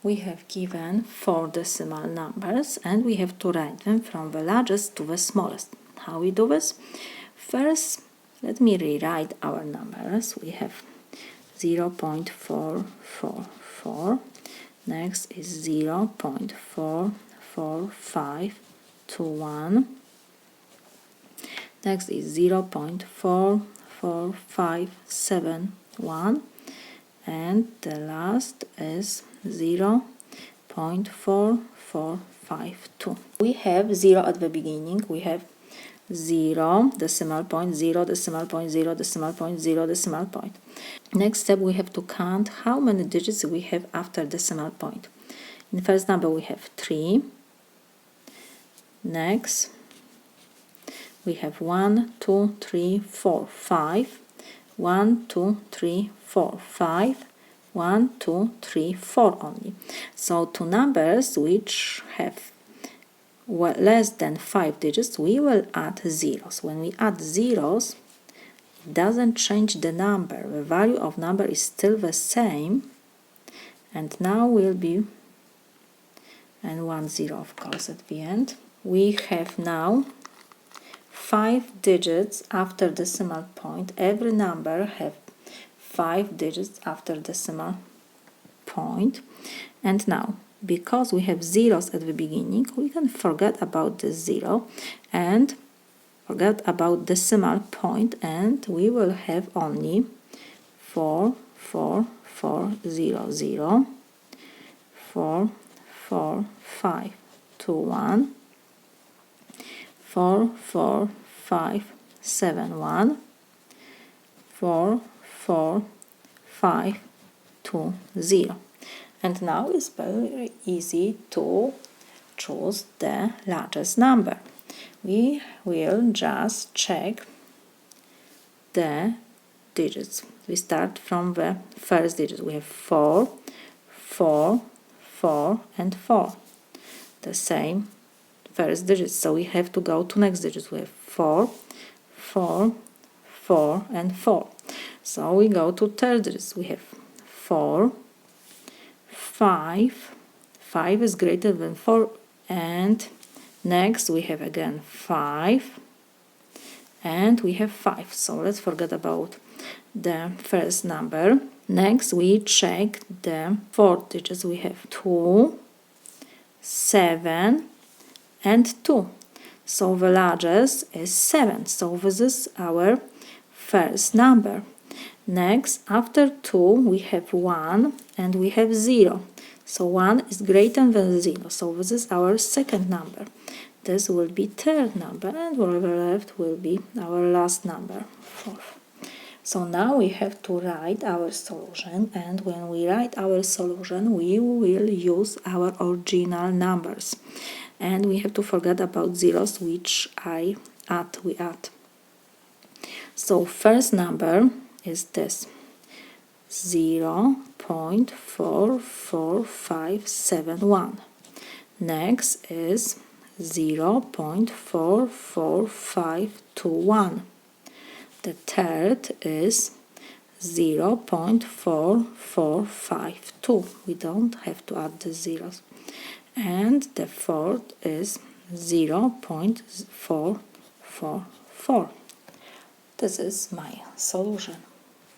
we have given 4 decimal numbers and we have to write them from the largest to the smallest. How we do this? First, let me rewrite our numbers. We have 0.444. Next is 0.44521. Next is 0.44571. And the last is 0.4452. We have 0 at the beginning. We have 0, decimal point, 0, decimal point, 0, decimal point, 0, decimal point. Next step, we have to count how many digits we have after decimal point. In the first number we have 3. Next we have 1, 2, 3, 4, 5. 1, 2, 3, 4, 5. 1, 2, 3, 4 only. So two numbers which have less than 5 digits, we will add zeros. When we add zeros, it doesn't change the number. The value of number is still the same. And now will be, and 1 0 of course at the end. We have now 5 digits after decimal point. Every number have 5 digits after decimal point. And now, because we have zeros at the beginning, we can forget about the 0 and forget about decimal point, and we will have only 4 4 4 0 0, 4 4 5 2 1, 4 4 5 7 1, 4 4 5 2 0. And now it's very easy to choose the largest number. We will just check the digits. We start from the first digit. We have 4, 4, 4, and 4. The same first digits. So we have to go to next digits. We have 4, 4, 4, and 4. So we go to third digits. We have 4, 5. 5 is greater than 4, and next we have again 5, and we have 5. So let's forget about the first number. Next we check the fourth digits. We have 2, 7, and 2. So the largest is 7. So this is our first number. Next, after 2 we have 1 and we have 0. So 1 is greater than 0. So this is our second number. This will be third number, and whatever left will be our last number, fourth. So now we have to write our solution, and when we write our solution we will use our original numbers. And we have to forget about zeros, which we add. So first number is this, 0.44571. Next is 0.44521. The third is 0.4452. We don't have to add the zeros. And the fourth is 0.444. This is my solution.